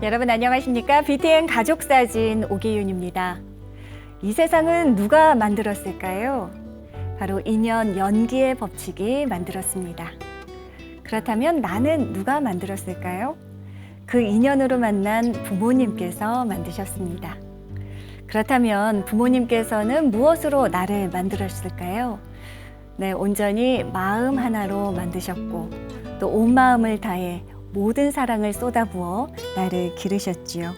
여러분 안녕하십니까? BTN 가족사진 오기윤입니다. 이 세상은 누가 만들었을까요? 바로 인연 연기의 법칙이 만들었습니다. 그렇다면 나는 누가 만들었을까요? 그 인연으로 만난 부모님께서 만드셨습니다. 그렇다면 부모님께서는 무엇으로 나를 만들었을까요? 네, 온전히 마음 하나로 만드셨고 또 온 마음을 다해 모든 사랑을 쏟아부어 나를 기르셨지요.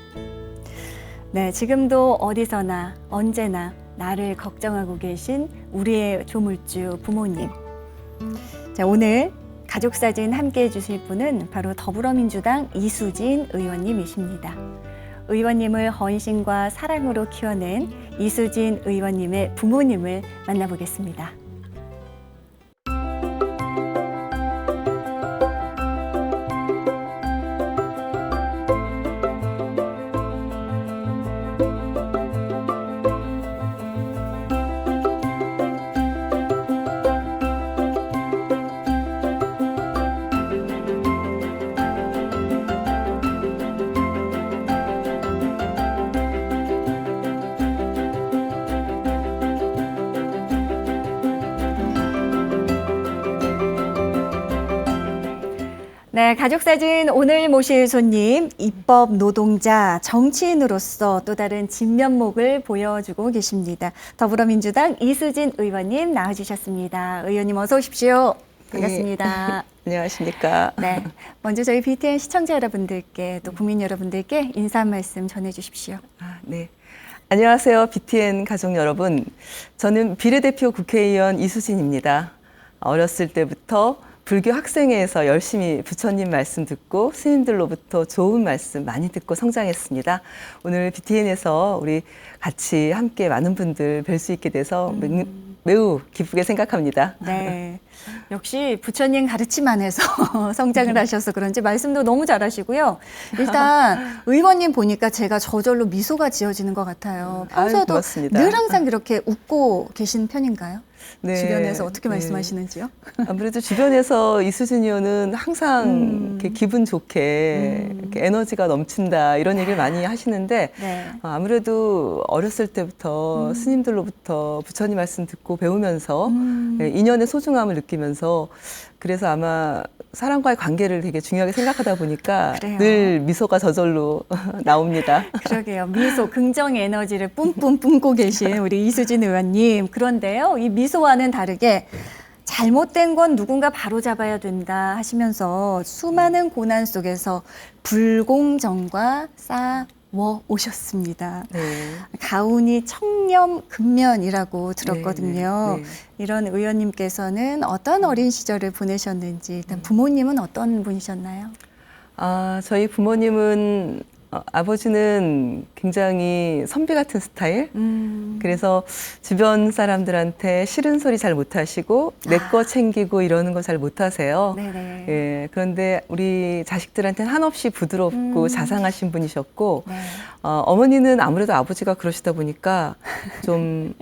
네, 지금도 어디서나 언제나 나를 걱정하고 계신 우리의 조물주 부모님. 자, 오늘 가족사진 함께 해주실 분은 바로 더불어민주당 이수진 의원님이십니다. 의원님을 헌신과 사랑으로 키워낸 이수진 의원님의 부모님을 만나보겠습니다. 네, 가족사진 오늘 모실 손님, 입법 노동자, 정치인으로서 또 다른 진면목을 보여주고 계십니다. 더불어민주당 이수진 의원님 나와주셨습니다. 의원님 어서 오십시오. 반갑습니다. 네. 안녕하십니까. 네, 먼저 저희 BTN 시청자 여러분들께 또 국민 여러분들께 인사 한 말씀 전해주십시오. 네. 안녕하세요. BTN 가족 여러분. 저는 비례대표 국회의원 이수진입니다. 어렸을 때부터 불교 학생회에서 열심히 부처님 말씀 듣고 스님들로부터 좋은 말씀 많이 듣고 성장했습니다. 오늘 BTN에서 우리 같이 함께 많은 분들 뵐 수 있게 돼서 매우 기쁘게 생각합니다. 네, 역시 부처님 가르침 안에서 성장을 하셔서 그런지 말씀도 너무 잘하시고요. 일단 의원님 보니까 제가 저절로 미소가 지어지는 것 같아요. 평소에도 늘 항상 이렇게 웃고 계신 편인가요? 네, 주변에서 어떻게 말씀하시는지요? 아무래도 주변에서 이수진 의원은 항상 이렇게 기분 좋게 이렇게 에너지가 넘친다 이런 얘기를 많이 하시는데 네. 아무래도 어렸을 때부터 스님들로부터 부처님 말씀 듣고 배우면서 인연의 소중함을 느끼면서 그래서 아마 사람과의 관계를 되게 중요하게 생각하다 보니까 그래요. 늘 미소가 저절로 나옵니다. 그러게요. 미소, 긍정 에너지를 뿜뿜 뿜고 계신 우리 이수진 의원님. 그런데요, 이 미소와는 다르게 잘못된 건 누군가 바로잡아야 된다 하시면서 수많은 고난 속에서 불공정과 싸워 오셨습니다. 네. 가훈이 청렴근면이라고 들었거든요. 네, 네. 이런 의원님께서는 어떤 어린 시절을 보내셨는지, 일단 부모님은 어떤 분이셨나요? 저희 부모님은 아버지는 굉장히 선비 같은 스타일. 그래서 주변 사람들한테 싫은 소리 잘 못하시고 내 거 챙기고 이러는 거 잘 못하세요. 네네. 예, 그런데 우리 자식들한테는 한없이 부드럽고 자상하신 분이셨고 네. 어머니는 아무래도 아버지가 그러시다 보니까 좀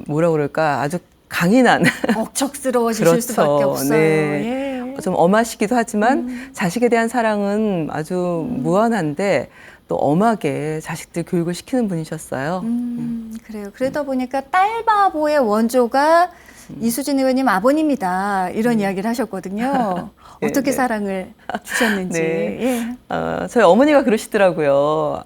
뭐라 그럴까 아주 강인한 억척스러워지실 그렇죠. 수밖에 없어요. 네. 예. 좀 엄하시기도 하지만 자식에 대한 사랑은 아주 무한한데 또 엄하게 자식들 교육을 시키는 분이셨어요. 그래요. 그러다 보니까 딸바보의 원조가 이수진 의원님 아버님이다. 이런 이야기를 하셨거든요. 네, 어떻게 네. 사랑을 주셨는지. 네. 예. 저희 어머니가 그러시더라고요.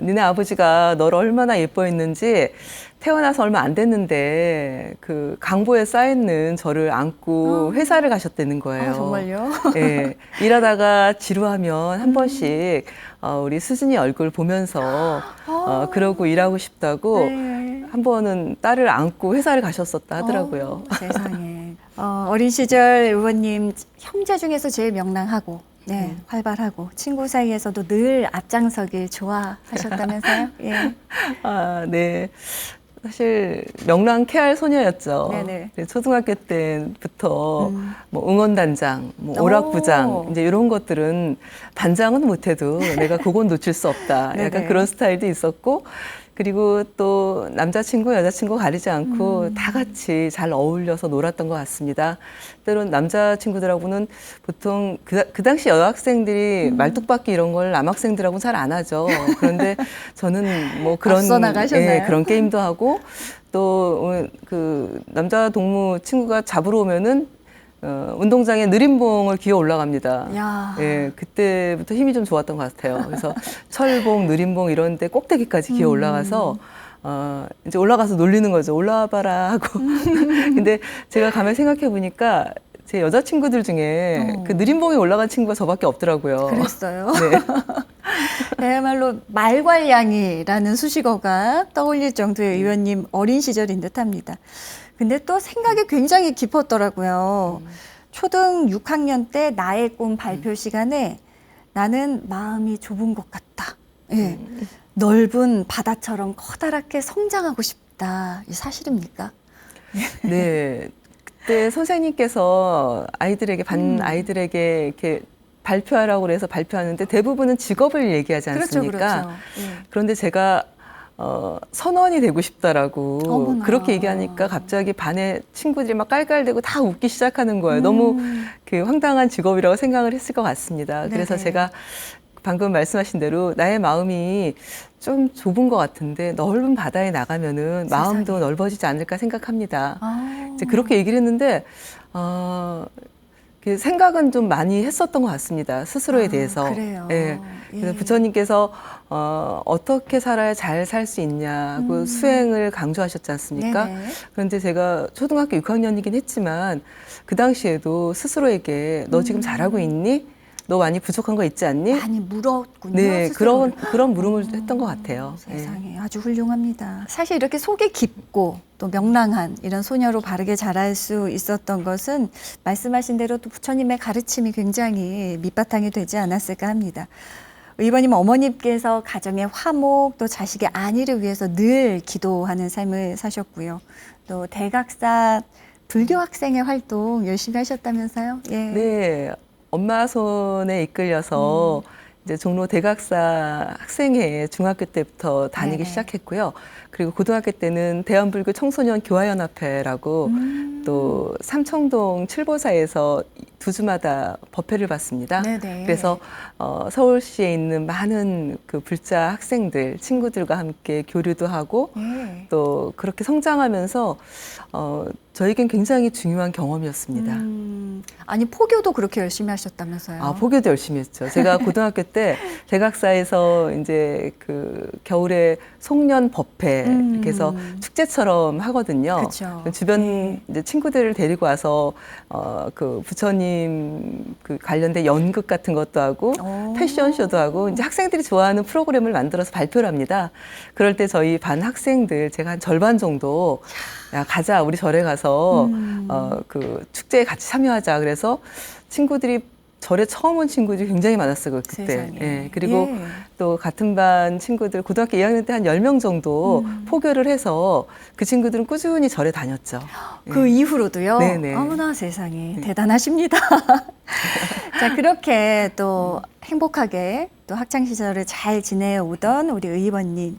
니네 아버지가 너를 얼마나 예뻐했는지 태어나서 얼마 안 됐는데 그 강보에 쌓여있는 저를 안고 회사를 가셨다는 거예요. 정말요? 네, 일하다가 지루하면 한 번씩 우리 수진이 얼굴 보면서 그러고 일하고 싶다고 네. 한 번은 딸을 안고 회사를 가셨었다 하더라고요. 세상에. 어린 시절 의원님 형제 중에서 제일 명랑하고 네, 활발하고 친구 사이에서도 늘 앞장서길 좋아하셨다면서요? 예. 네. 사실 명랑케알 소녀였죠. 네네. 초등학교 때부터 뭐 응원단장, 뭐 오락부장 이제 이런 것들은 단장은 못해도 내가 그건 놓칠 수 없다. 약간 네네. 그런 스타일도 있었고 그리고 또 남자친구, 여자친구 가리지 않고 다 같이 잘 어울려서 놀았던 것 같습니다. 때론 남자친구들하고는 보통 그 당시 여학생들이 말뚝박기 이런 걸 남학생들하고는 잘 안 하죠. 그런데 저는 뭐 그런, 앞서 나가셨나요? 그런 게임도 하고 또 그 남자 동무 친구가 잡으러 오면은 운동장에 느림봉을 기어 올라갑니다. 야. 예, 그때부터 힘이 좀 좋았던 것 같아요. 그래서 철봉, 느림봉 이런 데 꼭대기까지 기어 올라가서 이제 올라가서 놀리는 거죠. 올라와봐라 하고. 근데 제가 가만히 생각해 보니까 제 여자친구들 중에 그 느림봉에 올라간 친구가 저밖에 없더라고요. 그랬어요. 네. 그야말로 말괄량이라는 수식어가 떠올릴 정도의 의원님 어린 시절인 듯합니다. 근데 또 생각이 굉장히 깊었더라고요. 초등 6학년 때 나의 꿈 발표 시간에 나는 마음이 좁은 것 같다. 예. 넓은 바다처럼 커다랗게 성장하고 싶다. 이 사실입니까? 네. 그때 선생님께서 아이들에게, 반 아이들에게 이렇게 발표하라고 그래서 발표하는데 대부분은 직업을 얘기하지 않습니까? 그렇죠. 예. 그런데 제가 선원이 되고 싶다라고 어머나. 그렇게 얘기하니까 갑자기 반에 친구들이 막 깔깔대고 다 웃기 시작하는 거예요. 너무 그 황당한 직업이라고 생각을 했을 것 같습니다. 그래서 네네. 제가 방금 말씀하신 대로 나의 마음이 좀 좁은 것 같은데 넓은 바다에 나가면은 마음도 세상에. 넓어지지 않을까 생각합니다. 아. 이제 그렇게 얘기를 했는데 그 생각은 좀 많이 했었던 것 같습니다. 스스로에 대해서. 그래요. 예. 그래서 예. 부처님께서 어떻게 살아야 잘 살 수 있냐고 수행을 강조하셨지 않습니까? 네네. 그런데 제가 초등학교 6학년이긴 했지만 그 당시에도 스스로에게 너 지금 잘하고 있니? 너 많이 부족한 거 있지 않니? 많이 물었군요. 네, 스스로를. 그런 물음을 했던 것 같아요. 예. 세상에 아주 훌륭합니다. 사실 이렇게 속이 깊고 또 명랑한 이런 소녀로 바르게 자랄 수 있었던 것은 말씀하신 대로 또 부처님의 가르침이 굉장히 밑바탕이 되지 않았을까 합니다. 의원님 어머님께서 가정의 화목 또 자식의 안위를 위해서 늘 기도하는 삶을 사셨고요. 또 대각사 불교 학생의 활동 열심히 하셨다면서요? 예. 네, 엄마 손에 이끌려서 이제 종로 대각사 학생회에 중학교 때부터 다니기 네네. 시작했고요. 그리고 고등학교 때는 대한불교 청소년 교화연합회라고 또 삼청동 칠보사에서 두 주마다 법회를 받습니다. 네네. 그래서 서울시에 있는 많은 그 불자 학생들, 친구들과 함께 교류도 하고 예. 또 그렇게 성장하면서 저에겐 굉장히 중요한 경험이었습니다. 아니 포교도 그렇게 열심히 하셨다면서요? 아, 포교도 열심히 했죠. 제가 고등학교 때 대각사에서 이제 그 겨울에 송년 법회 이렇게 해서 축제처럼 하거든요. 그쵸. 주변 이제 친구들을 데리고 와서 그 부처님 그 관련된 연극 같은 것도 하고 오. 패션쇼도 하고 이제 학생들이 좋아하는 프로그램을 만들어서 발표를 합니다. 그럴 때 저희 반 학생들 제가 한 절반 정도 야, 가자, 우리 절에 가서 그 축제에 같이 참여하자. 그래서 친구들이 절에 처음 온 친구들이 굉장히 많았어요, 그때. 세상에. 예, 그리고 예. 또 같은 반 친구들 고등학교 2학년 때 한 10명 정도 포교를 해서 그 친구들은 꾸준히 절에 다녔죠. 그 이후로도요? 네네. 어머나 세상에 대단하십니다. 자, 그렇게 또 행복하게 또 학창 시절을 잘 지내오던 우리 의원님.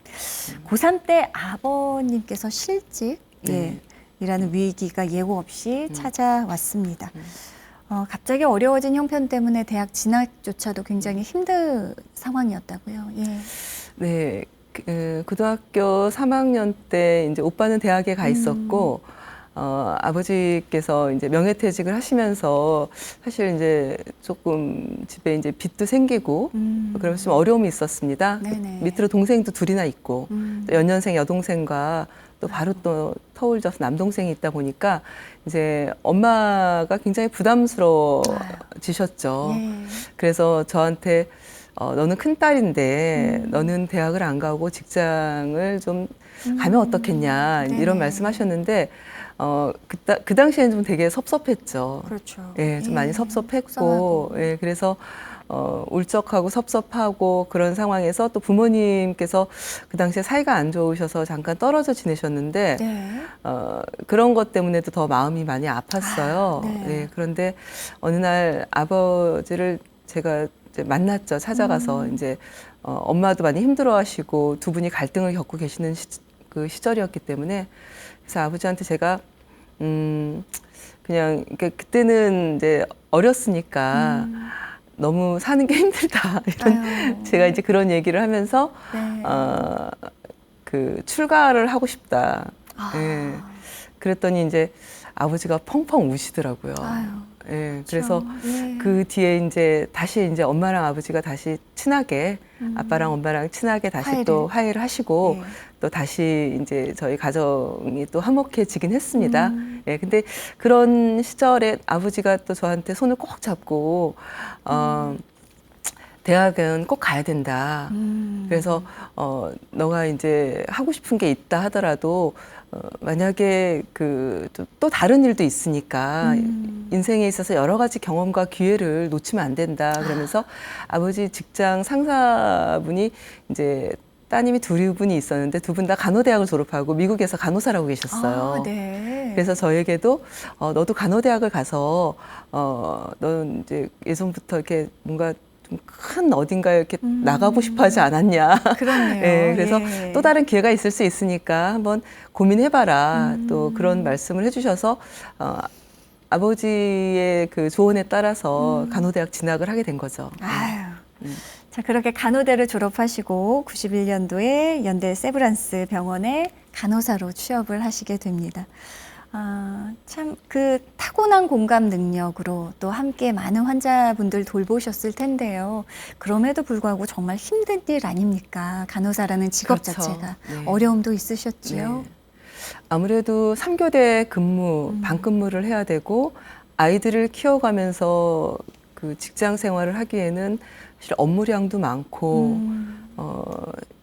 고3 때 아버님께서 실직 네. 이라는 위기가 예고 없이 찾아왔습니다. 갑자기 어려워진 형편 때문에 대학 진학조차도 굉장히 힘든 상황이었다고요. 예. 네, 고등학교 3학년 때 이제 오빠는 대학에 가 있었고, 아버지께서 이제 명예퇴직을 하시면서 사실 이제 조금 집에 이제 빚도 생기고, 그러면서 좀 어려움이 있었습니다. 네네. 밑으로 동생도 둘이나 있고, 또 연년생 여동생과 또 바로 또 터울져서 남동생이 있다 보니까 이제 엄마가 굉장히 부담스러워지셨죠. 예. 그래서 저한테 너는 큰딸인데 너는 대학을 안 가고 직장을 좀 가면 어떻겠냐 네네. 이런 말씀하셨는데 그 당시에는 좀 되게 섭섭했죠. 그렇죠. 예, 좀 많이 섭섭했고, 속상하고. 예, 그래서 울적하고 섭섭하고 그런 상황에서 또 부모님께서 그 당시에 사이가 안 좋으셔서 잠깐 떨어져 지내셨는데 네. 그런 것 때문에도 더 마음이 많이 아팠어요. 네. 예, 그런데 어느 날 아버지를 제가 이제 만났죠. 찾아가서 이제 엄마도 많이 힘들어하시고 두 분이 갈등을 겪고 계시는 그 시절이었기 때문에 그래서 아버지한테 제가 그냥 그러니까 그때는 이제 어렸으니까 너무 사는 게 힘들다 이런 아유. 제가 이제 그런 얘기를 하면서 네. 그 출가를 하고 싶다. 아. 예. 그랬더니 이제 아버지가 펑펑 우시더라고요. 아유. 예. 그래서 예. 그 뒤에 이제 다시 이제 엄마랑 아버지가 다시 친하게 아빠랑 엄마랑 친하게 다시 또 화해를 하시고 예. 또 다시 이제 저희 가정이 또 화목해지긴 했습니다. 예. 근데 그런 시절에 아버지가 또 저한테 손을 꼭 잡고 대학은 꼭 가야 된다. 그래서 너가 이제 하고 싶은 게 있다 하더라도 만약에 그 또 다른 일도 있으니까 인생에 있어서 여러 가지 경험과 기회를 놓치면 안 된다. 그러면서 아버지 직장 상사분이 이제 따님이 두 분이 있었는데 두 분 다 간호대학을 졸업하고 미국에서 간호사라고 계셨어요. 아, 네. 그래서 저에게도 너도 간호대학을 가서 넌 이제 예전부터 이렇게 뭔가 좀 큰 어딘가에 이렇게 나가고 싶어 하지 않았냐. 그렇네요. 예, 그래서 예. 또 다른 기회가 있을 수 있으니까 한번 고민해봐라. 또 그런 말씀을 해주셔서 아버지의 그 조언에 따라서 간호대학 진학을 하게 된 거죠. 아유. 자, 그렇게 간호대를 졸업하시고 91년도에 연대 세브란스 병원에 간호사로 취업을 하시게 됩니다. 참 그 타고난 공감 능력으로 또 함께 많은 환자분들 돌보셨을 텐데요. 그럼에도 불구하고 정말 힘든 일 아닙니까? 간호사라는 직업 그렇죠. 자체가 네. 어려움도 있으셨지요. 네. 아무래도 3교대 근무, 반근무를 해야 되고 아이들을 키워가면서 그 직장 생활을 하기에는 사실 업무량도 많고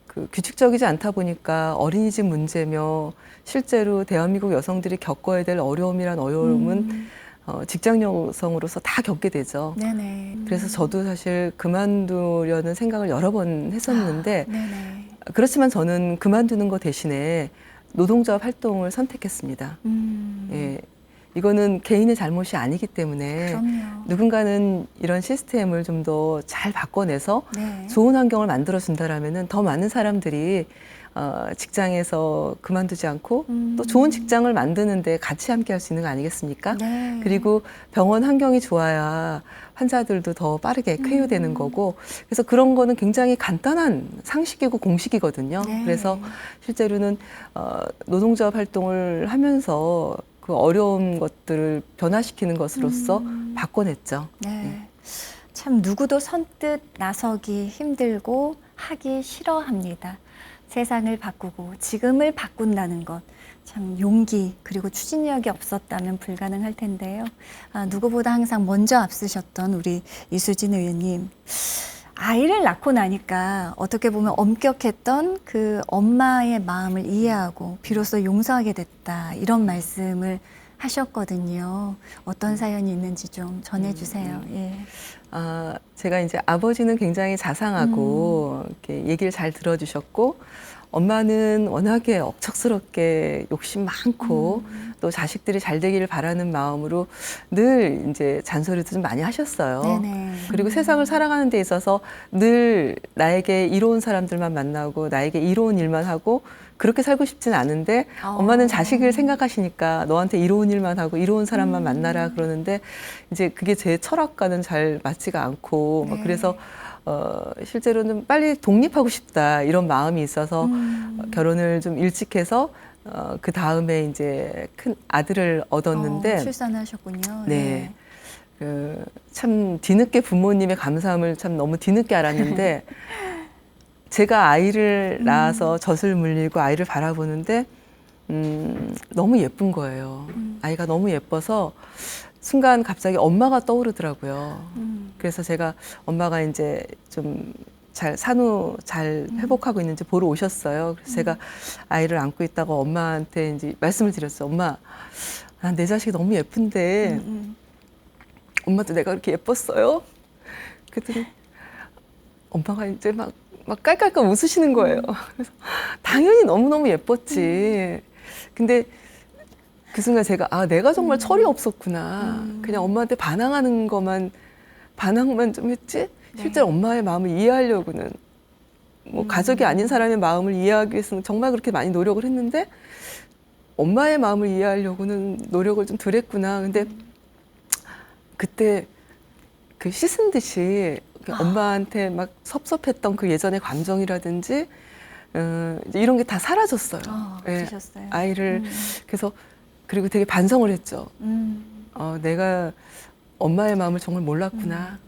그 규칙적이지 않다 보니까 어린이집 문제며 실제로 대한민국 여성들이 겪어야 될 어려움이란 어려움은 직장 여성으로서 다 겪게 되죠. 네네. 그래서 저도 사실 그만두려는 생각을 여러 번 했었는데 네네. 그렇지만 저는 그만두는 것 대신에 노동조합 활동을 선택했습니다. 예, 이거는 개인의 잘못이 아니기 때문에 그럼요. 누군가는 이런 시스템을 좀 더 잘 바꿔내서 네. 좋은 환경을 만들어 준다라면은 더 많은 사람들이 직장에서 그만두지 않고 또 좋은 직장을 만드는데 같이 함께 할 수 있는 거 아니겠습니까? 네. 그리고 병원 환경이 좋아야 환자들도 더 빠르게 쾌유되는 거고 그래서 그런 거는 굉장히 간단한 상식이고 공식이거든요. 네. 그래서 실제로는 노동조합 활동을 하면서 그 어려운 것들을 변화시키는 것으로서 바꿔냈죠. 네. 참 누구도 선뜻 나서기 힘들고 하기 싫어합니다. 세상을 바꾸고 지금을 바꾼다는 것. 참 용기 그리고 추진력이 없었다면 불가능할 텐데요. 누구보다 항상 먼저 앞서셨던 우리 이수진 의원님. 아이를 낳고 나니까 어떻게 보면 엄격했던 그 엄마의 마음을 이해하고 비로소 용서하게 됐다. 이런 말씀을 하셨거든요. 어떤 사연이 있는지 좀 전해주세요. 예. 제가 이제 아버지는 굉장히 자상하고 이렇게 얘기를 잘 들어주셨고 엄마는 워낙에 억척스럽게 욕심 많고 또 자식들이 잘 되기를 바라는 마음으로 늘 이제 잔소리도 좀 많이 하셨어요. 네네. 그리고 세상을 살아가는 데 있어서 늘 나에게 이로운 사람들만 만나고 나에게 이로운 일만 하고 그렇게 살고 싶지는 않은데 엄마는 자식을 생각하시니까 너한테 이로운 일만 하고 이로운 사람만 만나라 그러는데 이제 그게 제 철학과는 잘 맞지가 않고 막 그래서 실제로는 빨리 독립하고 싶다 이런 마음이 있어서 결혼을 좀 일찍 해서 그 다음에 이제 큰 아들을 얻었는데 출산하셨군요. 네. 참 뒤늦게 부모님의 감사함을 참 너무 뒤늦게 알았는데 제가 아이를 낳아서 젖을 물리고 아이를 바라보는데 너무 예쁜 거예요. 아이가 너무 예뻐서 순간 갑자기 엄마가 떠오르더라고요. 그래서 제가 엄마가 이제 좀 잘 산후 잘 회복하고 있는지 보러 오셨어요. 그래서 제가 아이를 안고 있다가 엄마한테 이제 말씀을 드렸어요. 엄마, 난 내 자식이 너무 예쁜데 엄마도 내가 그렇게 예뻤어요? 그랬더니 엄마가 이제 막 깔깔깔 웃으시는 거예요. 그래서 당연히 너무너무 예뻤지. 근데 그 순간 제가 내가 정말 철이 없었구나. 그냥 엄마한테 반항하는 것만 반항만 좀 했지 실제로 엄마의 마음을 이해하려고는 뭐 가족이 아닌 사람의 마음을 이해하기 위해서는 정말 그렇게 많이 노력을 했는데 엄마의 마음을 이해하려고는 노력을 좀 덜 했구나. 근데 그때 그 씻은 듯이 엄마한테 막 섭섭했던 그 예전의 감정이라든지 이제 이런 게 다 사라졌어요. 예, 그러셨어요. 아이를 그래서 그리고 되게 반성을 했죠. 내가 엄마의 마음을 정말 몰랐구나.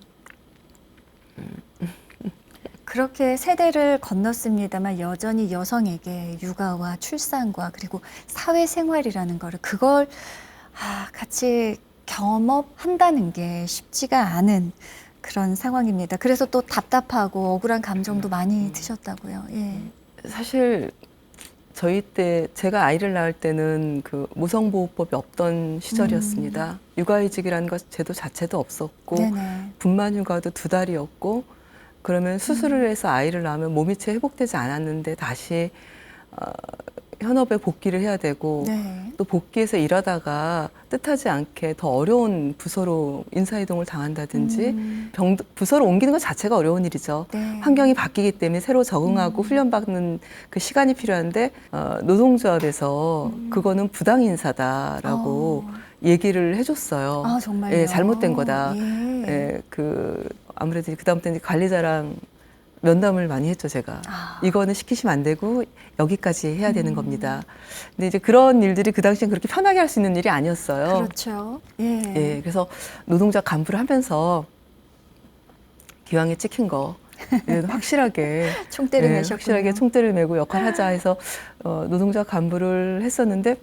그렇게 세대를 건넜습니다만 여전히 여성에게 육아와 출산과 그리고 사회생활이라는 거를 그걸 같이 경험한다는 게 쉽지가 않은 그런 상황입니다. 그래서 또 답답하고 억울한 감정도 많이 드셨다고요. 예. 사실 저희 때 제가 아이를 낳을 때는 그 모성보호법이 없던 시절이었습니다. 육아휴직이라는 것 제도 자체도 없었고 네네. 분만휴가도 2달이었고 그러면 수술을 해서 아이를 낳으면 몸이 채 회복되지 않았는데 다시 현업에 복귀를 해야 되고 네. 또 복귀해서 일하다가 뜻하지 않게 더 어려운 부서로 인사이동을 당한다든지 부서로 옮기는 것 자체가 어려운 일이죠. 네. 환경이 바뀌기 때문에 새로 적응하고 훈련받는 그 시간이 필요한데 노동조합에서 그거는 부당 인사다라고 얘기를 해줬어요. 아, 정말요? 예, 잘못된 거다. 예. 예, 아무래도 그다음부터 이제 관리자랑 면담을 많이 했죠, 제가. 이거는 시키시면 안 되고 여기까지 해야 되는 겁니다. 근데 이제 그런 일들이 그 당시엔 그렇게 편하게 할 수 있는 일이 아니었어요. 그렇죠. 예. 예, 그래서 노동자 간부를 하면서 기왕에 찍힌 거 확실하게 총대를 매셨군요. 확실하게 총대를 메고 역할하자 해서 노동자 간부를 했었는데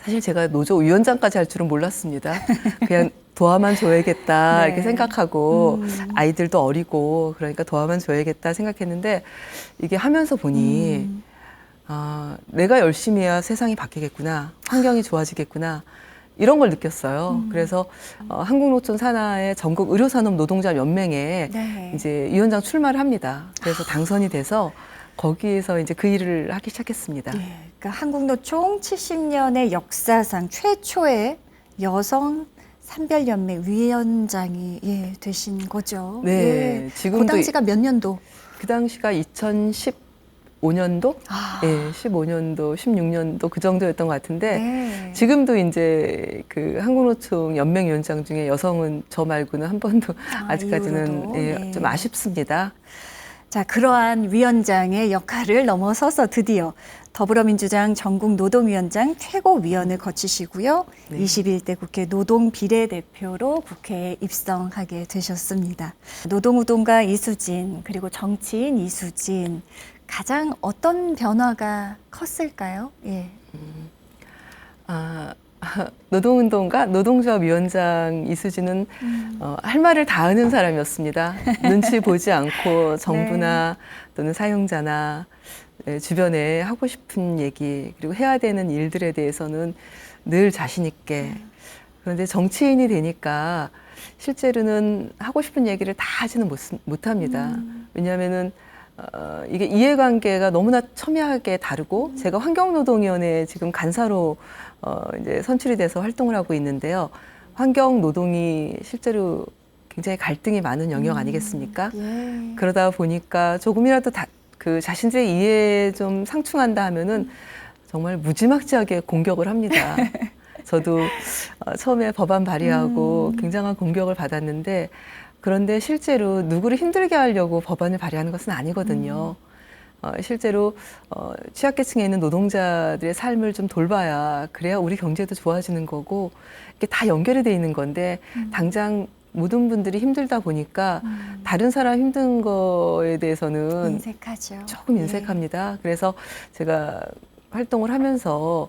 사실 제가 노조 위원장까지 할 줄은 몰랐습니다. 그냥 도와만 줘야겠다 네. 이렇게 생각하고 아이들도 어리고 그러니까 도와만 줘야겠다 생각했는데 이게 하면서 보니 내가 열심히 해야 세상이 바뀌겠구나, 환경이 좋아지겠구나 이런 걸 느꼈어요. 그래서 한국노총 산하의 전국 의료산업 노동자 연맹에 네. 이제 위원장 출마를 합니다. 그래서 당선이 돼서 거기에서 이제 그 일을 하기 시작했습니다. 예. 그러니까 한국노총 70년의 역사상 최초의 여성 산별연맹 위원장이 되신 거죠. 네, 예. 지금도 그 당시가 몇 년도? 그 당시가 2015년도, 예, 15년도, 16년도 그 정도였던 것 같은데 네. 지금도 이제 그 한국노총 연맹위원장 중에 여성은 저 말고는 한 번도 아직까지는 이후로도? 네. 좀 아쉽습니다. 자, 그러한 위원장의 역할을 넘어서서 드디어 더불어민주당 전국노동위원장 최고위원을 거치시고요. 네. 21대 국회 노동비례대표로 국회에 입성하게 되셨습니다. 노동우동가 이수진 그리고 정치인 이수진 가장 어떤 변화가 컸을까요? 예. 노동운동가 노동조합 위원장 이수진은 할 말을 다 하는 사람이었습니다. 눈치 보지 않고 정부나 또는 사용자나 주변에 하고 싶은 얘기 그리고 해야 되는 일들에 대해서는 늘 자신 있게. 그런데 정치인이 되니까 실제로는 하고 싶은 얘기를 다 하지는 못합니다. 왜냐하면은 이게 이해관계가 너무나 첨예하게 다르고 제가 환경노동위원회에 지금 간사로 이제 선출이 돼서 활동을 하고 있는데요. 환경노동이 실제로 굉장히 갈등이 많은 영역 아니겠습니까? 예. 그러다 보니까 조금이라도 그 자신들의 이해에 좀 상충한다 하면은 정말 무지막지하게 공격을 합니다. 저도 처음에 법안 발의하고 굉장한 공격을 받았는데 그런데 실제로 누구를 힘들게 하려고 법안을 발의하는 것은 아니거든요. 실제로 취약계층에 있는 노동자들의 삶을 좀 돌봐야 그래야 우리 경제도 좋아지는 거고 이게 다 연결이 돼 있는 건데 당장 모든 분들이 힘들다 보니까 다른 사람 힘든 거에 대해서는 인색하죠. 조금 인색합니다. 그래서 제가 활동을 하면서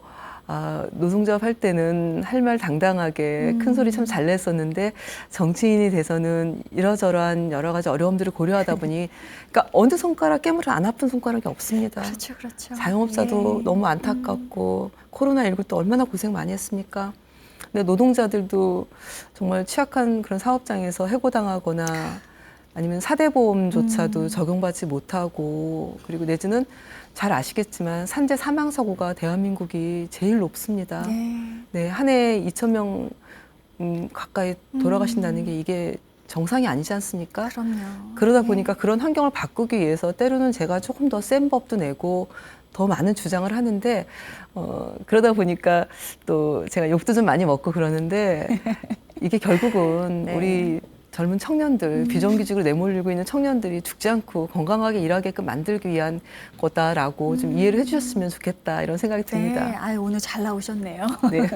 노동조합 할 때는 할 말 당당하게 큰 소리 참 잘 냈었는데 정치인이 돼서는 이러저러한 여러 가지 어려움들을 고려하다 보니 그러니까 어느 손가락 깨물어 안 아픈 손가락이 없습니다. 그렇죠, 그렇죠. 자영업자도 예. 너무 안타깝고 코로나19 때 얼마나 고생 많이 했습니까? 근데 노동자들도 정말 취약한 그런 사업장에서 해고당하거나 아니면 사대보험조차도 적용받지 못하고 그리고 내지는 잘 아시겠지만 산재 사망 사고가 대한민국이 제일 높습니다. 네. 네, 한 해에 2,000명 가까이 돌아가신다는 게 이게 정상이 아니지 않습니까? 그럼요. 그러다 네. 보니까 그런 환경을 바꾸기 위해서 때로는 제가 조금 더 센 법도 내고 더 많은 주장을 하는데 그러다 보니까 또 제가 욕도 좀 많이 먹고 그러는데 이게 결국은 네. 우리 젊은 청년들, 비정규직으로 내몰리고 있는 청년들이 죽지 않고 건강하게 일하게끔 만들기 위한 거다라고 좀 이해를 해주셨으면 좋겠다 이런 생각이 네. 듭니다. 아유, 오늘 잘 나오셨네요. 네.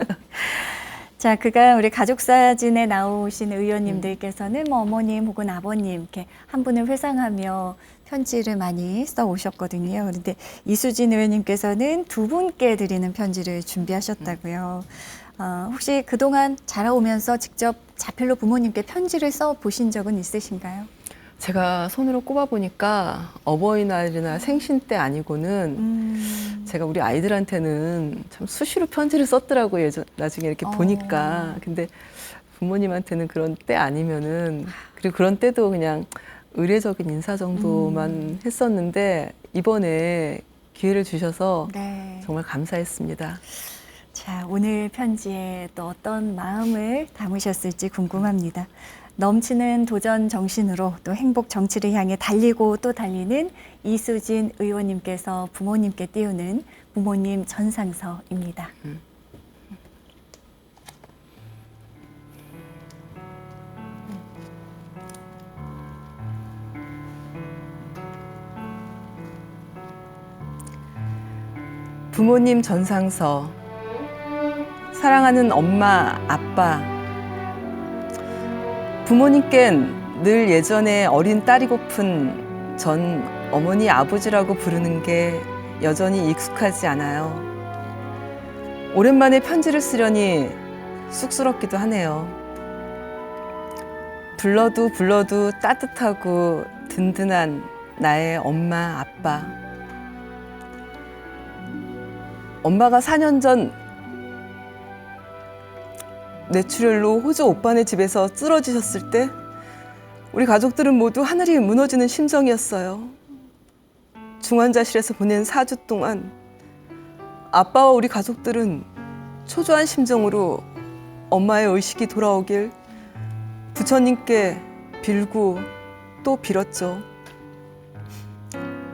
자, 그간 우리 가족 사진에 나오신 의원님들께서는 뭐 어머님 혹은 아버님 이렇게 한 분을 회상하며 편지를 많이 써 오셨거든요. 그런데 이수진 의원님께서는 두 분께 드리는 편지를 준비하셨다고요. 혹시 그동안 자라오면서 직접 자필로 부모님께 편지를 써 보신 적은 있으신가요? 제가 손으로 꼽아보니까 어버이날이나 생신 때 아니고는 제가 우리 아이들한테는 참 수시로 편지를 썼더라고요. 나중에 이렇게 보니까. 근데 부모님한테는 그런 때 아니면은, 그리고 그런 때도 그냥 의례적인 인사 정도만 했었는데, 이번에 기회를 주셔서 네. 정말 감사했습니다. 자, 오늘 편지에 또 어떤 마음을 담으셨을지 궁금합니다. 넘치는 도전 정신으로 또 행복 정치를 향해 달리고 또 달리는 이수진 의원님께서 부모님께 띄우는 부모님 전상서입니다. 부모님 전상서. 사랑하는 엄마, 아빠. 부모님께는 늘 예전에 어린 딸이고픈 전 어머니 아버지라고 부르는 게 여전히 익숙하지 않아요. 오랜만에 편지를 쓰려니 쑥스럽기도 하네요. 불러도 불러도 따뜻하고 든든한 나의 엄마, 아빠. 엄마가 4년 전 뇌출혈로 호주 오빠네 집에서 쓰러지셨을 때 우리 가족들은 모두 하늘이 무너지는 심정이었어요. 중환자실에서 보낸 4주 동안 아빠와 우리 가족들은 초조한 심정으로 엄마의 의식이 돌아오길 부처님께 빌고 또 빌었죠.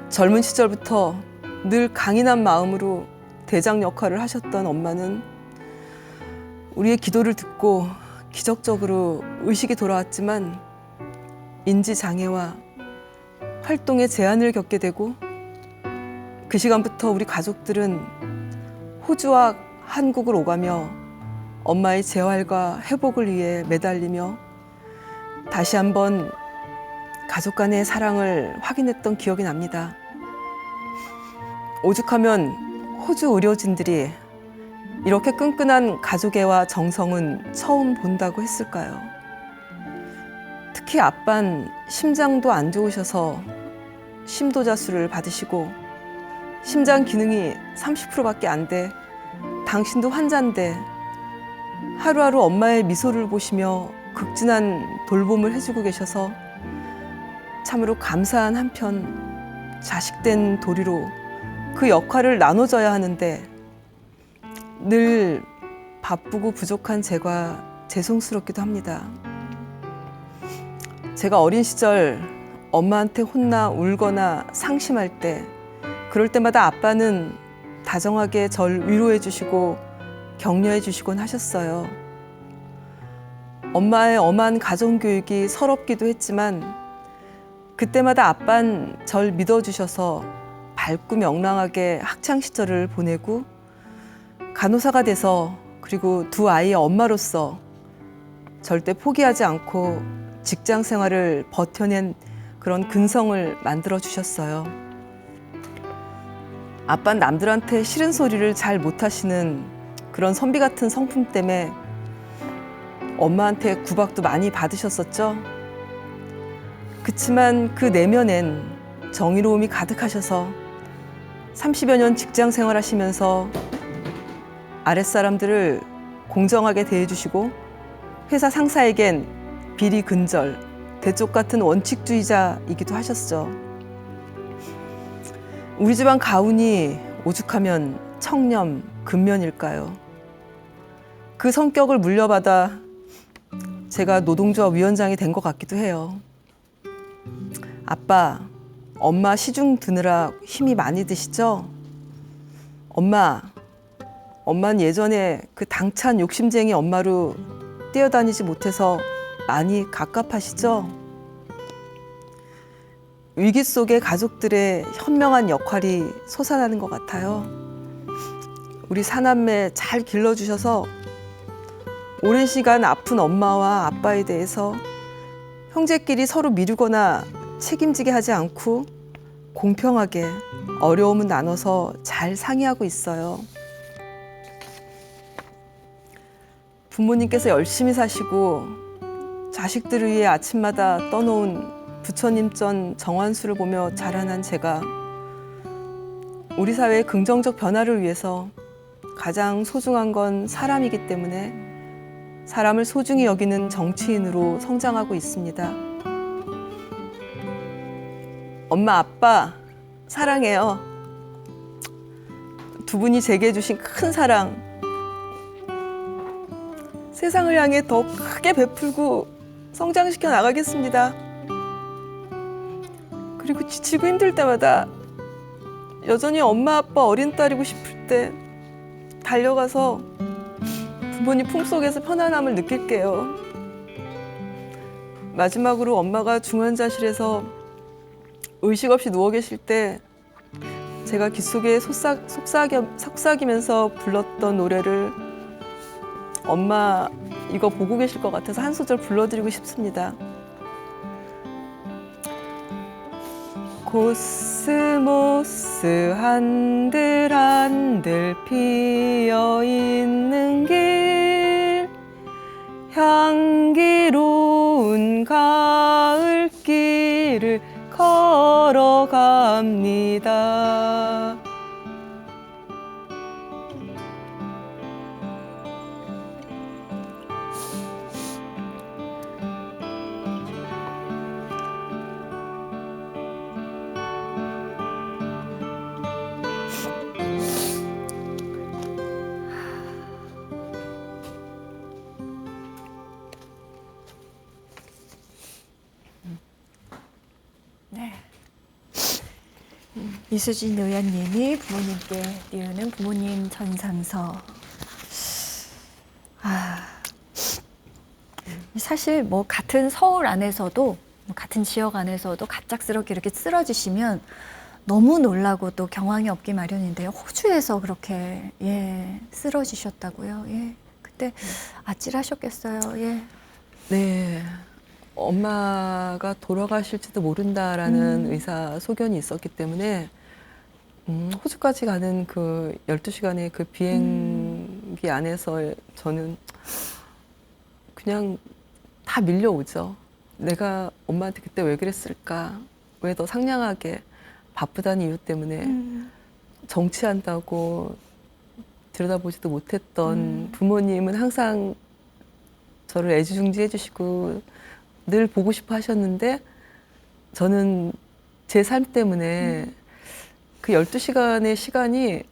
젊은 시절부터 늘 강인한 마음으로 대장 역할을 하셨던 엄마는 우리의 기도를 듣고 기적적으로 의식이 돌아왔지만 인지장애와 활동에 제한을 겪게 되고 그 시간부터 우리 가족들은 호주와 한국을 오가며 엄마의 재활과 회복을 위해 매달리며 다시 한번 가족 간의 사랑을 확인했던 기억이 납니다. 오죽하면 호주 의료진들이 이렇게 끈끈한 가족애와 정성은 처음 본다고 했을까요? 특히 아빤 심장도 안 좋으셔서 심도자술을 받으시고 심장 기능이 30%밖에 안 돼 당신도 환자인데 하루하루 엄마의 미소를 보시며 극진한 돌봄을 해주고 계셔서 참으로 감사한 한편 자식된 도리로 그 역할을 나눠줘야 하는데 늘 바쁘고 부족한 제가 죄송스럽기도 합니다. 제가 어린 시절 엄마한테 혼나 울거나 상심할 때 그럴 때마다 아빠는 다정하게 절 위로해 주시고 격려해 주시곤 하셨어요. 엄마의 엄한 가정교육이 서럽기도 했지만 그때마다 아빠는 절 믿어주셔서 밝고 명랑하게 학창시절을 보내고 간호사가 돼서 그리고 두 아이의 엄마로서 절대 포기하지 않고 직장 생활을 버텨낸 그런 근성을 만들어 주셨어요. 아빠는 남들한테 싫은 소리를 잘 못하시는 그런 선비 같은 성품 때문에 엄마한테 구박도 많이 받으셨었죠. 그치만 그 내면엔 정의로움이 가득하셔서 30여 년 직장 생활하시면서 아랫사람들을 공정하게 대해주시고 회사 상사에겐 비리 근절, 대쪽 같은 원칙주의자이기도 하셨죠. 우리 집안 가훈이 오죽하면 청렴, 근면일까요? 그 성격을 물려받아 제가 노동조합 위원장이 된 것 같기도 해요. 아빠, 엄마 시중 드느라 힘이 많이 드시죠? 엄마는 예전에 그 당찬 욕심쟁이 엄마로 뛰어다니지 못해서 많이 갑갑하시죠? 위기 속에 가족들의 현명한 역할이 솟아나는 것 같아요. 우리 사남매 잘 길러주셔서 오랜 시간 아픈 엄마와 아빠에 대해서 형제끼리 서로 미루거나 책임지게 하지 않고 공평하게 어려움은 나눠서 잘 상의하고 있어요. 부모님께서 열심히 사시고 자식들을 위해 아침마다 떠놓은 부처님 전 정환수를 보며 자라난 제가 우리 사회의 긍정적 변화를 위해서 가장 소중한 건 사람이기 때문에 사람을 소중히 여기는 정치인으로 성장하고 있습니다. 엄마, 아빠 사랑해요. 두 분이 제게 주신 큰 사랑 세상을 향해 더 크게 베풀고 성장시켜 나가겠습니다. 그리고 지치고 힘들 때마다 여전히 엄마, 아빠 어린 딸이고 싶을 때 달려가서 부모님 품속에서 편안함을 느낄게요. 마지막으로 엄마가 중환자실에서 의식 없이 누워 계실 때 제가 귓속에 속삭이면서 불렀던 노래를 엄마 이거 보고 계실 것 같아서 한 소절 불러드리고 싶습니다. 코스모스 한들 피어있는 길 향기로운 가을길을 걸어갑니다. 네. 이수진 의원님이 부모님께 띄우는 부모님 전상서. 사실 뭐 같은 서울 안에서도 같은 지역 안에서도 갑작스럽게 이렇게 쓰러지시면 너무 놀라고 또 경황이 없기 마련인데요. 호주에서 그렇게 쓰러지셨다고요. 예. 그때 아찔하셨겠어요. 예. 네. 엄마가 돌아가실지도 모른다라는 의사 소견이 있었기 때문에 호주까지 가는 그 12시간의 그 비행기 안에서 저는 그냥 다 밀려오죠. 내가 엄마한테 그때 왜 그랬을까? 왜 더 상냥하게 바쁘다는 이유 때문에 정치한다고 들여다보지도 못했던 부모님은 항상 저를 애지중지해 주시고 늘 보고 싶어 하셨는데 저는 제 삶 때문에 그 12시간의 시간이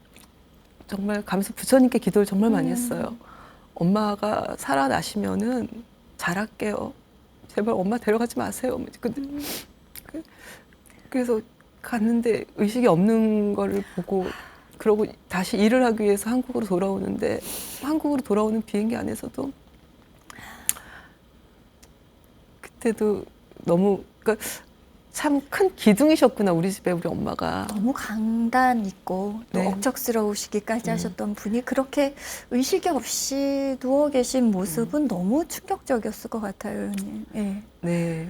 정말 가면서 부처님께 기도를 정말 많이 했어요. 엄마가 살아나시면은 잘할게요. 제발 엄마 데려가지 마세요. 그래서 갔는데 의식이 없는 걸 보고 그러고 다시 일을 하기 위해서 한국으로 돌아오는데 한국으로 돌아오는 비행기 안에서도 그때도 너무 그러니까 참 큰 기둥이셨구나 우리 집에 우리 엄마가. 너무 강단 있고 또 네. 억척스러우시기까지 하셨던 분이 그렇게 의식이 없이 누워 계신 모습은 너무 충격적이었을 것 같아요, 의원님. 예. 네,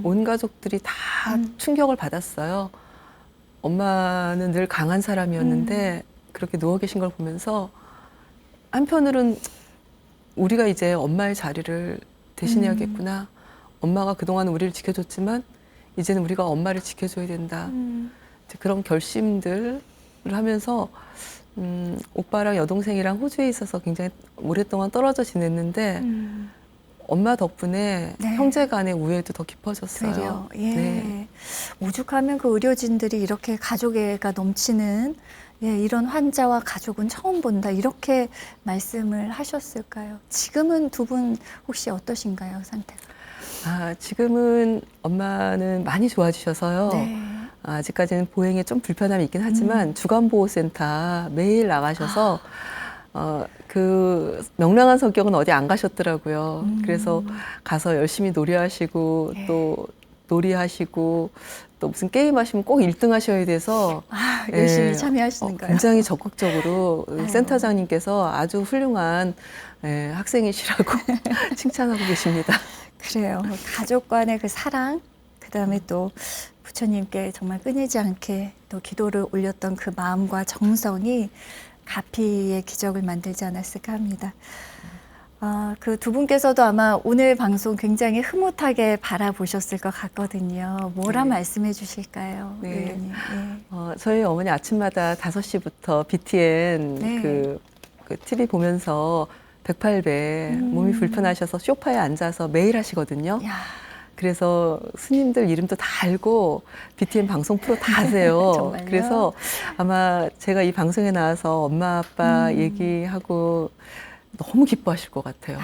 온 가족들이 다 충격을 받았어요. 엄마는 늘 강한 사람이었는데 그렇게 누워 계신 걸 보면서 한편으로는 우리가 이제 엄마의 자리를 대신해야겠구나. 엄마가 그동안 우리를 지켜줬지만 이제는 우리가 엄마를 지켜줘야 된다. 이제 그런 결심들을 하면서 오빠랑 여동생이랑 호주에 있어서 굉장히 오랫동안 떨어져 지냈는데 엄마 덕분에 네. 형제 간의 우애도 더 깊어졌어요. 되려. 예. 네. 오죽하면 그 의료진들이 이렇게 가족애가 넘치는 예, 이런 환자와 가족은 처음 본다 이렇게 말씀을 하셨을까요? 지금은 두 분 혹시 어떠신가요, 상태가? 지금은 엄마는 많이 좋아지셔서요. 네. 아직까지는 보행에 좀 불편함이 있긴 하지만 주간보호센터 매일 나가셔서 그 명랑한 성격은 어디 안 가셨더라고요. 그래서 가서 열심히 놀이하시고 예. 또 놀이하시고 또 무슨 게임 하시면 꼭 1등 하셔야 돼서 열심히 참여하시는 거예요? 굉장히 적극적으로 아유. 센터장님께서 아주 훌륭한 학생이시라고 칭찬하고 계십니다. 그래요. 가족 간의 그 사랑, 그 다음에 또 부처님께 정말 끊이지 않게 또 기도를 올렸던 그 마음과 정성이 가피의 기적을 만들지 않았을까 합니다. 그 두 분께서도 아마 오늘 방송 굉장히 흐뭇하게 바라보셨을 것 같거든요. 뭐라 네. 말씀해 주실까요, 네. 의원님? 예. 저희 어머니 아침마다 5시부터 BTN 네. 그 TV 보면서 108배 몸이 불편하셔서 소파에 앉아서 매일 하시거든요. 야, 그래서 스님들 이름도 다 알고 BTN 방송 프로 다 아세요. 정말요? 그래서 아마 제가 이 방송에 나와서 엄마 아빠 얘기하고 너무 기뻐하실 것 같아요.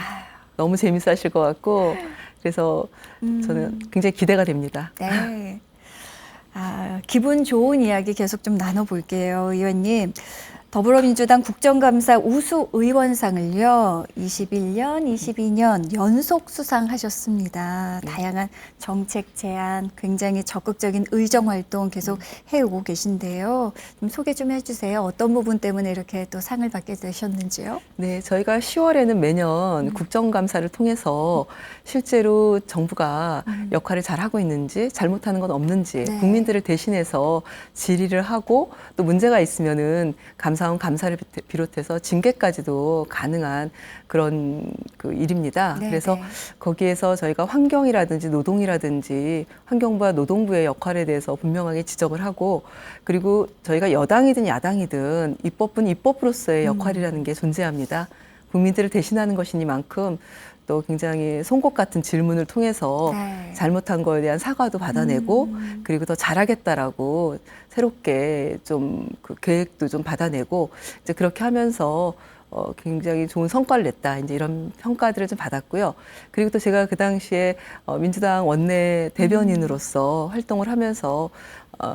너무 재밌어 하실 것 같고 그래서 저는 굉장히 기대가 됩니다. 네. 기분 좋은 이야기 계속 좀 나눠볼게요, 의원님. 더불어민주당 국정감사 우수 의원상을요, 21년, 22년 연속 수상하셨습니다. 다양한 정책 제안, 굉장히 적극적인 의정 활동 계속 해오고 계신데요. 좀 소개 좀 해주세요. 어떤 부분 때문에 이렇게 또 상을 받게 되셨는지요? 네, 저희가 10월에는 매년 국정감사를 통해서 실제로 정부가 역할을 잘하고 있는지 잘못하는 건 없는지 네. 국민들을 대신해서 질의를 하고 또 문제가 있으면은 감사원 감사를 비롯해서 징계까지도 가능한 그런 그 일입니다. 네, 그래서 네. 거기에서 저희가 환경이라든지 노동이라든지 환경부와 노동부의 역할에 대해서 분명하게 지적을 하고 그리고 저희가 여당이든 야당이든 입법은 입법으로서의 역할이라는 게 존재합니다. 국민들을 대신하는 것이니만큼 또 굉장히 송곳 같은 질문을 통해서 네. 잘못한 거에 대한 사과도 받아내고 그리고 더 잘하겠다라고 새롭게 좀 그 계획도 좀 받아내고 이제 그렇게 하면서 굉장히 좋은 성과를 냈다. 이제 이런 평가들을 좀 받았고요. 그리고 또 제가 그 당시에 민주당 원내 대변인으로서 활동을 하면서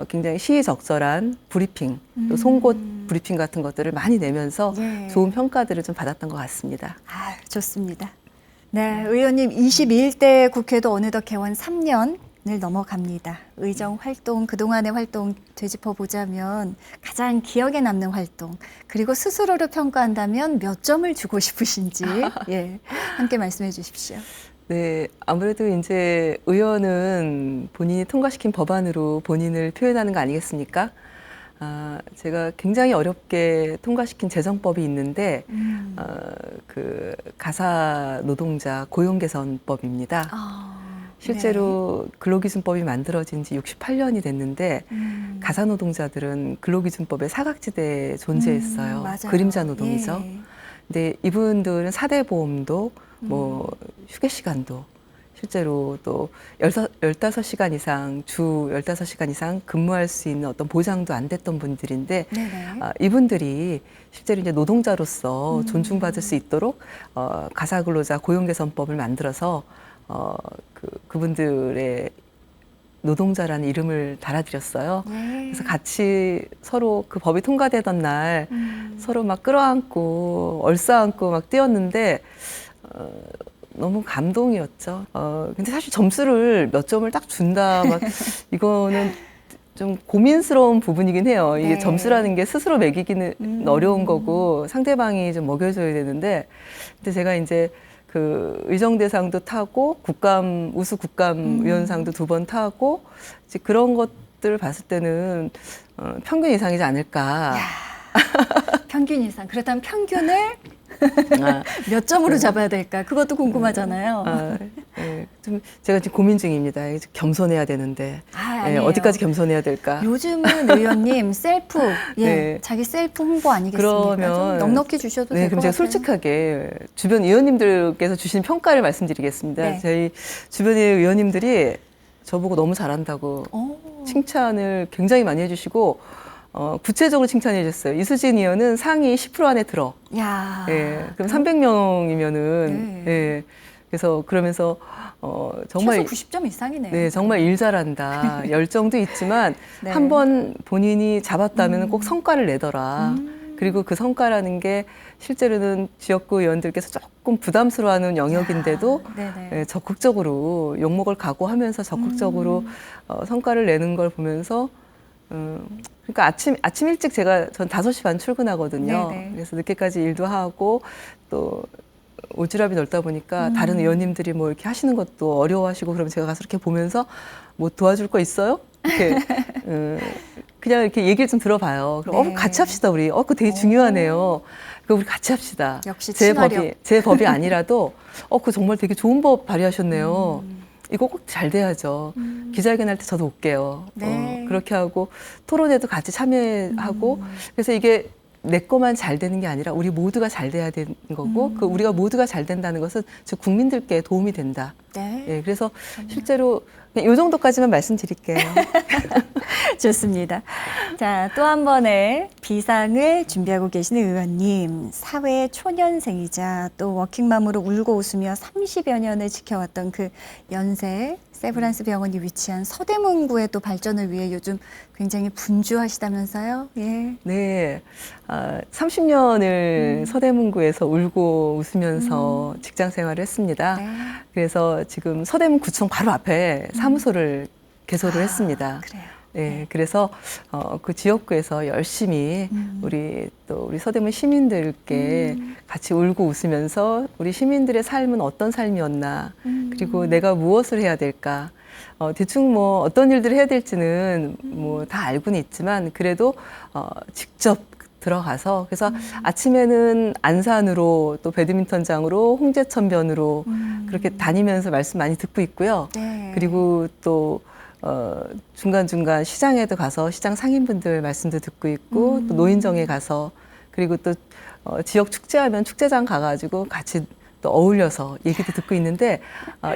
굉장히 시의적절한 브리핑, 또 송곳 브리핑 같은 것들을 많이 내면서 예. 좋은 평가들을 좀 받았던 것 같습니다. 좋습니다. 네, 의원님 21대 국회도 어느덧 개원 3년을 넘어갑니다. 의정 활동, 그동안의 활동 되짚어 보자면 가장 기억에 남는 활동, 그리고 스스로를 평가한다면 몇 점을 주고 싶으신지 예, 함께 말씀해 주십시오. 네, 아무래도 이제 의원은 본인이 통과시킨 법안으로 본인을 표현하는 거 아니겠습니까? 제가 굉장히 어렵게 통과시킨 재정법이 있는데, 그 가사 노동자 고용 개선법입니다. 실제로 근로기준법이 만들어진 지 68년이 됐는데, 가사 노동자들은 근로기준법의 사각지대에 존재했어요. 맞아요. 그림자 노동이죠. 예. 근데 이분들은 4대 보험도 뭐 휴게 시간도 실제로 또 15시간 이상, 주 15시간 이상 근무할 수 있는 어떤 보장도 안 됐던 분들인데, 네네. 이분들이 실제로 이제 노동자로서 존중받을 수 있도록, 가사근로자 고용개선법을 만들어서, 그분들의 노동자라는 이름을 달아드렸어요. 네. 그래서 같이 서로 그 법이 통과되던 날 서로 막 끌어안고 얼싸안고 막 뛰었는데, 너무 감동이었죠. 근데 사실 점수를 몇 점을 딱 준다, 막 이거는 좀 고민스러운 부분이긴 해요. 이게 네. 점수라는 게 스스로 매기기는 어려운 거고 상대방이 좀 먹여줘야 되는데, 근데 제가 이제 그 의정대상도 타고 우수 국감위원상도 2번 타고 이제 그런 것들을 봤을 때는 평균 이상이지 않을까. 평균 이상. 그렇다면 평균을 몇 점으로 잡아야 될까? 그것도 궁금하잖아요. 네, 좀 제가 지금 고민 중입니다. 이제 겸손해야 되는데 아니에요. 어디까지 겸손해야 될까? 요즘은 의원님 셀프, 네. 자기 셀프 홍보 아니겠습니까? 좀 넉넉히 주셔도 될 것 그럼 같아요. 제가 솔직하게 주변 의원님들께서 주신 평가를 말씀드리겠습니다. 네. 저희 주변의 의원님들이 저보고 너무 잘한다고 칭찬을 굉장히 많이 해주시고 구체적으로 칭찬해 주셨어요. 이수진 의원은 상위 10% 안에 들어. 야. 예, 그럼 300명이면은 네. 예, 그래서 그러면서 정말 최소 90점 이상이네요. 네, 정말 일 잘한다. 열정도 있지만 네. 한번 본인이 잡았다면 꼭 성과를 내더라. 그리고 그 성과라는 게 실제로는 지역구 의원들께서 조금 부담스러워하는 영역인데도 네네. 예, 적극적으로 욕먹을 각오하면서 적극적으로 성과를 내는 걸 보면서 그러니까 아침 일찍 전 5시 반 출근하거든요. 네네. 그래서 늦게까지 일도 하고 또 오지랖이 넓다 보니까 다른 의원님들이 뭐 이렇게 하시는 것도 어려워하시고 그러면 제가 가서 이렇게 보면서 뭐 도와줄 거 있어요? 이렇게 그냥 이렇게 얘기를 좀 들어봐요. 그럼 네. 같이 합시다 우리. 그거 되게 중요하네요. 그거 우리 같이 합시다. 역시 제 친화력. 제 법이 아니라도 그거 정말 되게 좋은 법 발의하셨네요. 이거 꼭 잘 돼야죠. 기자회견 할 때 저도 올게요. 네. 그렇게 하고 토론회도 같이 참여하고 그래서 이게 내 거만 잘 되는 게 아니라 우리 모두가 잘 돼야 되는 거고 그 우리가 모두가 잘 된다는 것은 즉 국민들께 도움이 된다. 네. 예, 그래서 실제로 이 정도까지만 말씀드릴게요. 좋습니다. 자, 또 한 번의 비상을 준비하고 계시는 의원님, 사회 초년생이자 또 워킹맘으로 울고 웃으며 30여 년을 지켜왔던 그 연세 세브란스 병원이 위치한 서대문구의 또 발전을 위해 요즘 굉장히 분주하시다면서요? 예. 네, 30년을 서대문구에서 울고 웃으면서 직장 생활을 했습니다. 네. 그래서 지금 서대문구청 바로 앞에 사무소를 개소를 했습니다. 그래요. 네, 그래서 그 지역구에서 열심히 우리 서대문 시민들께 같이 울고 웃으면서 우리 시민들의 삶은 어떤 삶이었나, 그리고 내가 무엇을 해야 될까. 대충 뭐 어떤 일들을 해야 될지는 뭐 다 알고는 있지만 그래도 직접 들어가서 그래서 아침에는 안산으로 또 배드민턴장으로 홍제천변으로 그렇게 다니면서 말씀 많이 듣고 있고요. 네. 그리고 또 중간중간 시장에도 가서 시장 상인분들 말씀도 듣고 있고 또 노인정에 가서 그리고 또 지역 축제하면 축제장 가가지고 같이 또 어울려서 얘기도 듣고 있는데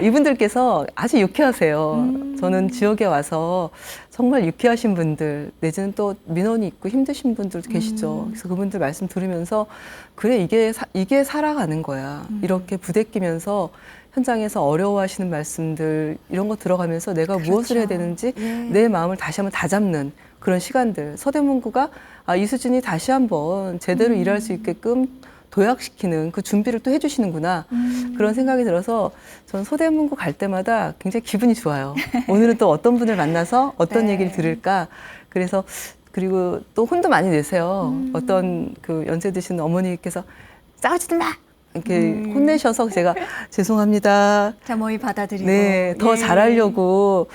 이분들께서 아주 유쾌하세요. 저는 지역에 와서 정말 유쾌하신 분들 내지는 또 민원이 있고 힘드신 분들도 계시죠. 그래서 그분들 말씀 들으면서 그래 이게 살아가는 거야. 이렇게 부대끼면서 현장에서 어려워하시는 말씀들 이런 거 들어가면서 내가 그렇죠. 무엇을 해야 되는지 예. 내 마음을 다시 한번 다잡는 그런 시간들. 서대문구가 이수진이 다시 한번 제대로 일할 수 있게끔 도약시키는 그 준비를 또 해주시는구나 그런 생각이 들어서 전 서대문구 갈 때마다 굉장히 기분이 좋아요. 오늘은 또 어떤 분을 만나서 어떤 네. 얘기를 들을까. 그래서 그리고 또 혼도 많이 내세요. 어떤 그 연세 드신 어머니께서 싸우지들 마 이렇게 혼내셔서 제가 죄송합니다. 겸허히 받아들이고. 네, 더 예. 잘하려고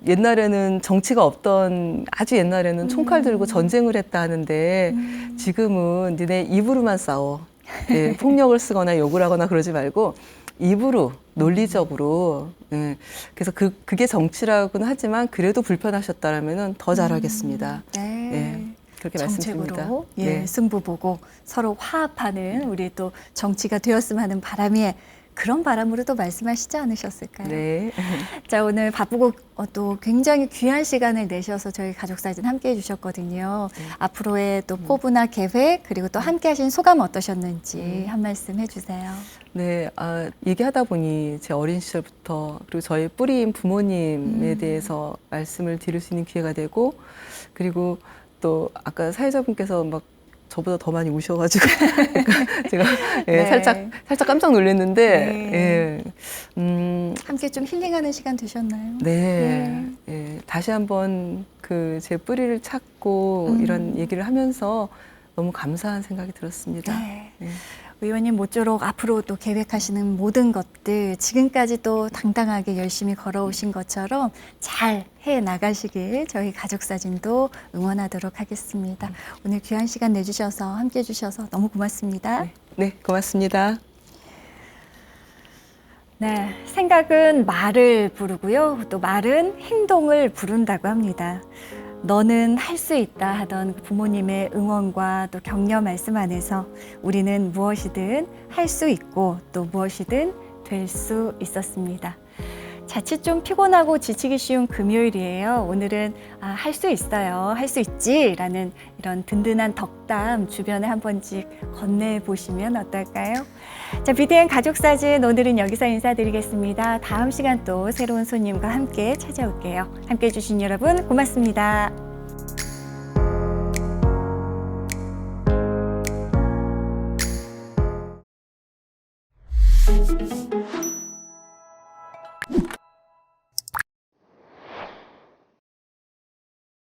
옛날에는 정치가 없던 아주 옛날에는 총칼 들고 전쟁을 했다 하는데 지금은 니네 입으로만 싸워. 예, 폭력을 쓰거나 욕을 하거나 그러지 말고 입으로 논리적으로. 예, 그래서 그게 정치라고는 하지만 그래도 불편하셨다라면은 더 잘하겠습니다. 네. 예. 그렇게 말씀드립니다. 정책으로 예, 네. 승부 보고 서로 화합하는 우리 또 정치가 되었으면 하는 바람에 그런 바람으로도 말씀하시지 않으셨을까요? 네. 자, 오늘 바쁘고 또 굉장히 귀한 시간을 내셔서 저희 가족사진 함께 해주셨거든요. 앞으로의 또 포부나 계획 그리고 또 함께 하신 소감 어떠셨는지 한 말씀 해주세요. 네, 얘기하다 보니 제 어린 시절부터 그리고 저희 뿌리인 부모님에 대해서 말씀을 드릴 수 있는 기회가 되고 그리고 또 아까 사회자분께서 막 저보다 더 많이 우셔가지고 제가 예, 네. 살짝 깜짝 놀랐는데 네. 예, 함께 좀 힐링하는 시간 되셨나요? 네, 예, 다시 한번 그 제 뿌리를 찾고 이런 얘기를 하면서 너무 감사한 생각이 들었습니다. 네. 네. 의원님 모쪼록 앞으로 또 계획하시는 모든 것들 지금까지 또 당당하게 열심히 걸어오신 것처럼 잘 해 나가시길 저희 가족사진도 응원하도록 하겠습니다. 오늘 귀한 시간 내주셔서 함께 해주셔서 너무 고맙습니다. 네, 고맙습니다. 네, 생각은 말을 부르고요. 또 말은 행동을 부른다고 합니다. 너는 할 수 있다 하던 부모님의 응원과 또 격려 말씀 안에서 우리는 무엇이든 할 수 있고 또 무엇이든 될 수 있었습니다. 자칫 좀 피곤하고 지치기 쉬운 금요일이에요. 오늘은 할 수 있어요. 할 수 있지라는 이런 든든한 덕담 주변에 한 번씩 건네보시면 어떨까요? 자, BTN 가족사진 오늘은 여기서 인사드리겠습니다. 다음 시간 또 새로운 손님과 함께 찾아올게요. 함께해 주신 여러분 고맙습니다.